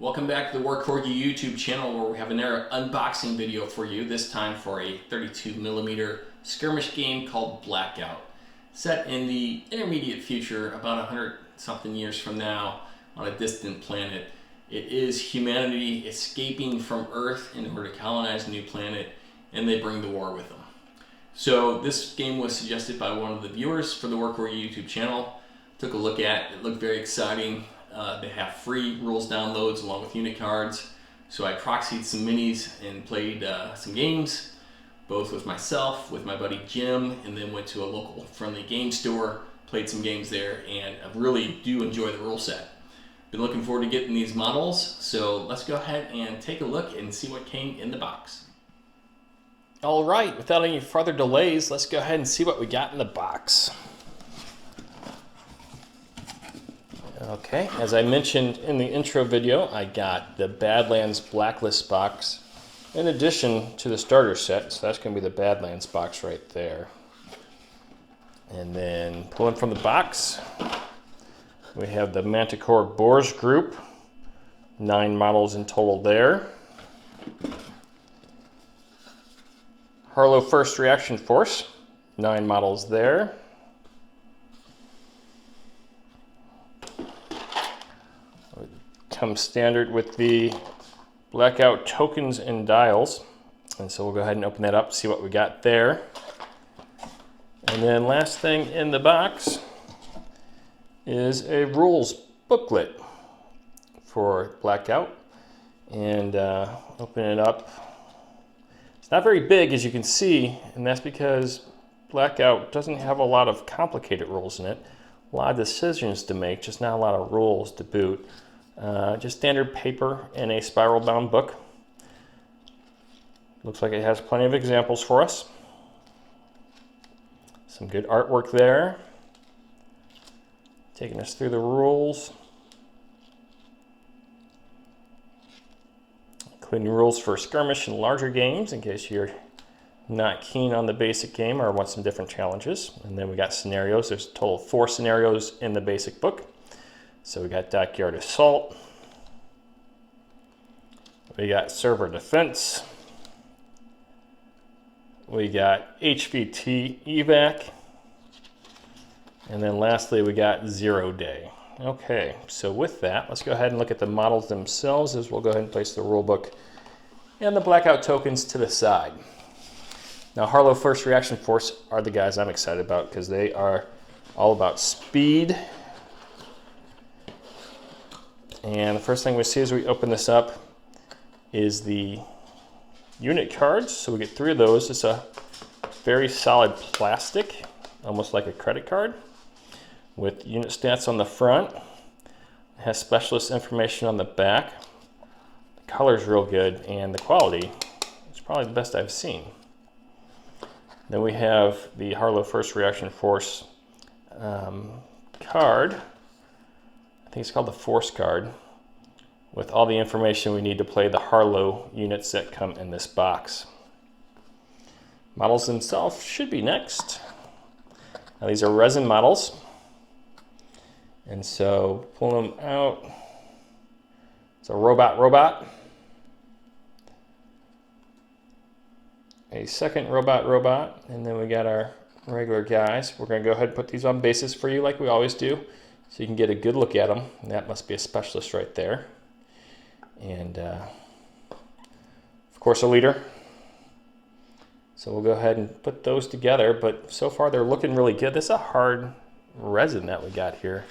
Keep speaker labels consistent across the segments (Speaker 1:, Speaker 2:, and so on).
Speaker 1: Welcome back to the BLKOUT YouTube channel, where we have another unboxing video for you, this time for a 32mm skirmish game called BLKOUT. Set in the intermediate future, about 100 something years from now, on a distant planet. It is humanity escaping from Earth in order to colonize a new planet, and they bring the war with them. So this game was suggested by one of the viewers for the BLKOUT YouTube channel. Took a look at it, looked very exciting. They have free rules downloads along with unit cards. So I proxied some minis and played some games, both with myself, with my buddy Jim, and then went to a local friendly game store, played some games there, and I really do enjoy the rule set. Been looking forward to getting these models, so let's go ahead and take a look and see what came in the box. All right, without any further delays, let's go ahead and see what we got in the box. Okay, as I mentioned in the intro video, I got the Badlands Blacklist box in addition to the starter set, so that's going to be the Badlands box right there. And then pulling from the box, we have the Manticore Boars group, 9 models in total there. Harlow First Reaction Force, 9 models there. Comes standard with the BLKOUT tokens and dials, and so we'll go ahead and open that up, see what we got there. And then last thing in the box is a rules booklet for BLKOUT, and open it up. It's not very big, as you can see, and that's because BLKOUT doesn't have a lot of complicated rules in it. A lot of decisions to make, just not a lot of rules to boot. Just standard paper in a spiral bound book. Looks like it has plenty of examples for us. Some good artwork there. Taking us through the rules. Including rules for skirmish and larger games in case you're not keen on the basic game or want some different challenges. And then we got scenarios. There's a total of 4 scenarios in the basic book. So we got Dockyard Assault, we got Server Defense, we got HVT Evac, and then lastly we got 0 Day. Okay, so with that, let's go ahead and look at the models themselves, as we'll go ahead and place the rulebook and the BLKOUT tokens to the side. Now, Harlow First Reaction Force are the guys I'm excited about because they are all about speed. And the first thing we see as we open this up is the unit cards. So we get 3 of those. It's a very solid plastic, almost like a credit card, with unit stats on the front. It has specialist information on the back. The color's real good, and the quality is probably the best I've seen. Then we have the Harlow First Reaction Force card. I think it's called the Force card, with all the information we need to play the Harlow units that come in this box. Models themselves should be next. Now, these are resin models, and so pulling them out, it's a robot, a second robot, and then we got our regular guys. We're going to go ahead and put these on bases for you like we always do, so you can get a good look at them. And that must be a specialist right there. And of course a leader. So we'll go ahead and put those together, but so far they're looking really good. This is a hard resin that we got here.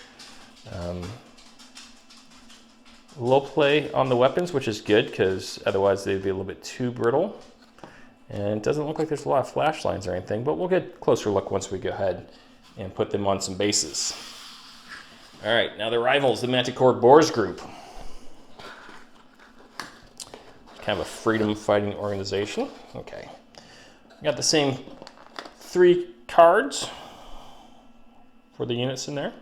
Speaker 1: Low play on the weapons, which is good because otherwise they'd be a little bit too brittle. And it doesn't look like there's a lot of flash lines or anything, but we'll get a closer look once we go ahead and put them on some bases. All right, now the rivals, the Manticore Boars group. Kind of a freedom fighting organization. Okay. We got the same 3 cards for the units in there.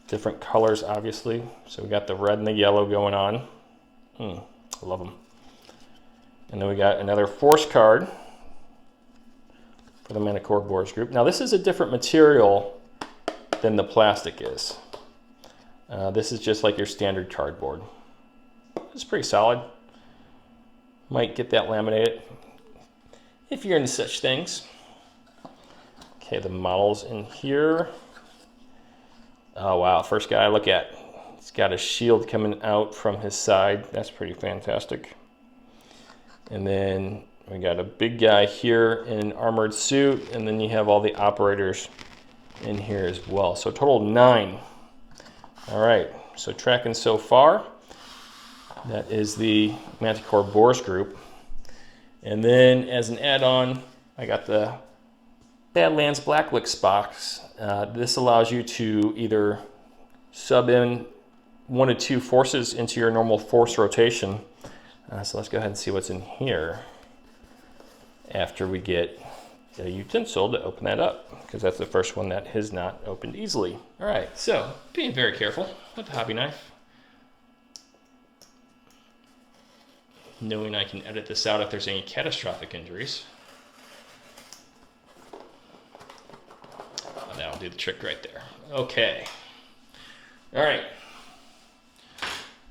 Speaker 1: Different colors, obviously. So we got the red and the yellow going on. I love them. And then we got another Force card for the Manticore Boars group. Now, this is a different material than the plastic is. This is just like your standard cardboard. It's pretty solid. Might get that laminated if you're into such things. Okay, the models in here. Oh wow, first guy I look at. He's got a shield coming out from his side. That's pretty fantastic. And then we got a big guy here in an armored suit, and then you have all the operators in here as well. So total 9. All right, so tracking so far. That is the Manticore Boars group. And then as an add-on, I got the Badlands Blacklicks box. This allows you to either sub in 1 to 2 forces into your normal force rotation. So let's go ahead and see what's in here after we get a utensil to open that up, because that's the first one that has not opened easily. All right, so being very careful with the hobby knife. Knowing I can edit this out if there's any catastrophic injuries. Oh, that'll do the trick right there. Okay. All right.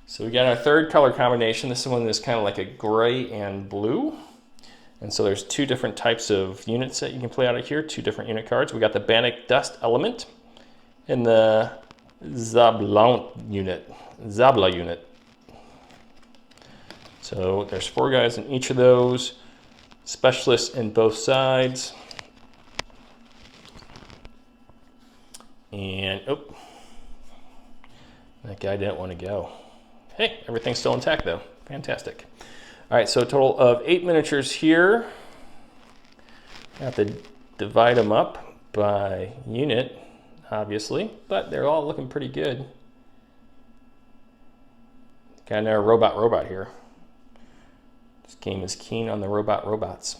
Speaker 1: So we got our third color combination. This one is kind of like a gray and blue. And so there's 2 different types of units that you can play out of here, 2 different unit cards. We got the Bannock Dust Element and the Zabla unit. So there's 4 guys in each of those, specialists in both sides. And, oh, that guy didn't want to go. Hey, everything's still intact though. Fantastic. All right, so a total of 8 miniatures here. I have to divide them up by unit, obviously, but they're all looking pretty good. Got another robot here. This game is keen on the robots.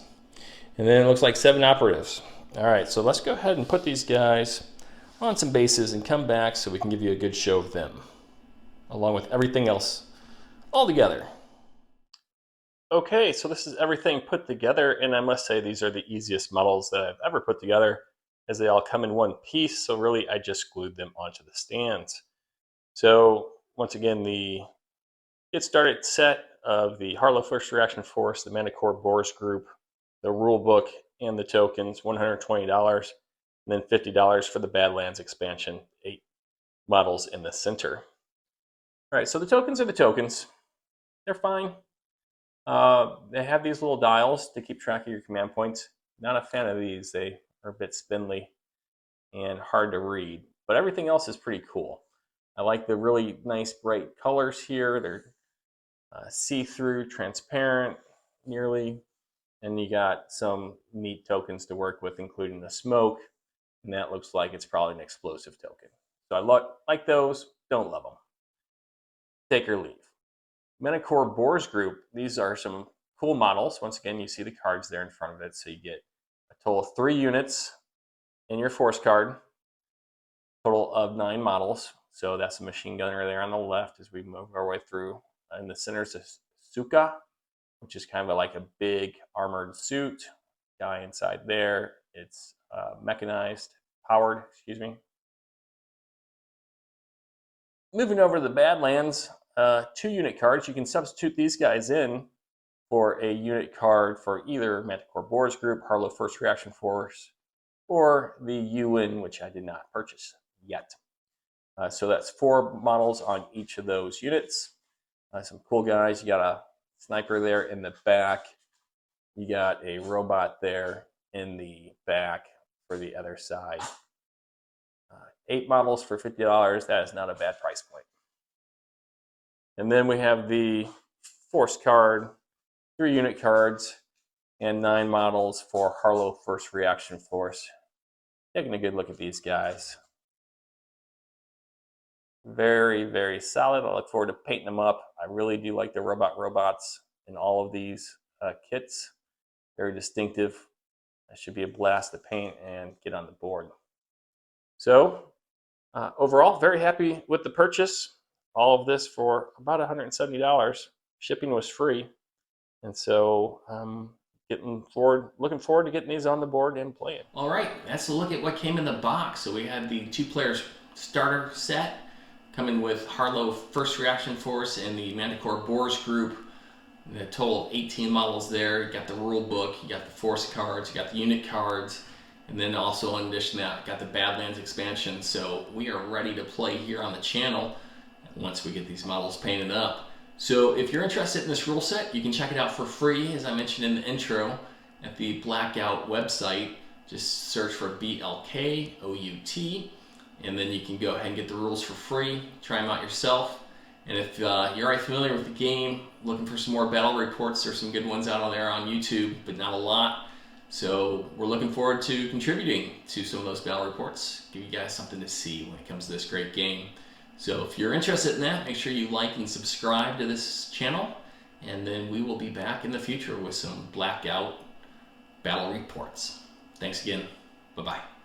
Speaker 1: And then it looks like 7 operatives. All right, so let's go ahead and put these guys on some bases and come back so we can give you a good show of them, along with everything else all together. Okay, so this is everything put together, and I must say these are the easiest models that I've ever put together, as they all come in one piece, so really I just glued them onto the stands. So once again, the Get Started set of the Harlow First Reaction Force, the Manticore Boars group, the rule book, and the tokens, $120, and then $50 for the Badlands expansion, 8 models in the center. All right, so the tokens are the tokens. They're fine. They have these little dials to keep track of your command points. Not a fan of these. They are a bit spindly and hard to read, but everything else is pretty cool. I like the really nice bright colors here. They're see-through, transparent, nearly, and you got some neat tokens to work with, including the smoke, and that looks like it's probably an explosive token. So I like those, don't love them. Take or leave. Manticore Boars group, these are some cool models. Once again, you see the cards there in front of it, so you get a total of 3 units in your force card, total of 9 models. So that's a machine gunner there on the left as we move our way through. In the center is a Suka, which is kind of like a big armored suit. Guy inside there, it's powered, excuse me. Moving over to the Badlands, 2 unit cards. You can substitute these guys in for a unit card for either Manticore Boars group, Harlow First Reaction Force, or the UN, which I did not purchase yet. So that's 4 models on each of those units. Some cool guys. You got a sniper there in the back. You got a robot there in the back for the other side. 8 models for $50. That is not a bad price point. And then we have the force card, 3 unit cards, and 9 models for Harlow First Reaction Force. Taking a good look at these guys. Very, very solid. I look forward to painting them up. I really do like the robots in all of these kits. Very distinctive. That should be a blast to paint and get on the board. So overall, very happy with the purchase. All of this for about $170. Shipping was free. And so looking forward to getting these on the board and playing. All right, that's a look at what came in the box. So we had the 2-player starter set. coming with Harlow First Reaction Force and the Manticore Boars group. A total of 18 models there. You got the rule book, you got the force cards, you got the unit cards, and then also in addition to that, got the Badlands expansion. So we are ready to play here on the channel once we get these models painted up. So if you're interested in this rule set, you can check it out for free, as I mentioned in the intro, at the BLKOUT website. Just search for BLKOUT, and then you can go ahead and get the rules for free, try them out yourself. And if you're already familiar with the game, looking for some more battle reports, there's some good ones out on there on YouTube, but not a lot. So we're looking forward to contributing to some of those battle reports, give you guys something to see when it comes to this great game. So if you're interested in that, make sure you like and subscribe to this channel, and then we will be back in the future with some BLKOUT battle reports. Thanks again. Bye-bye.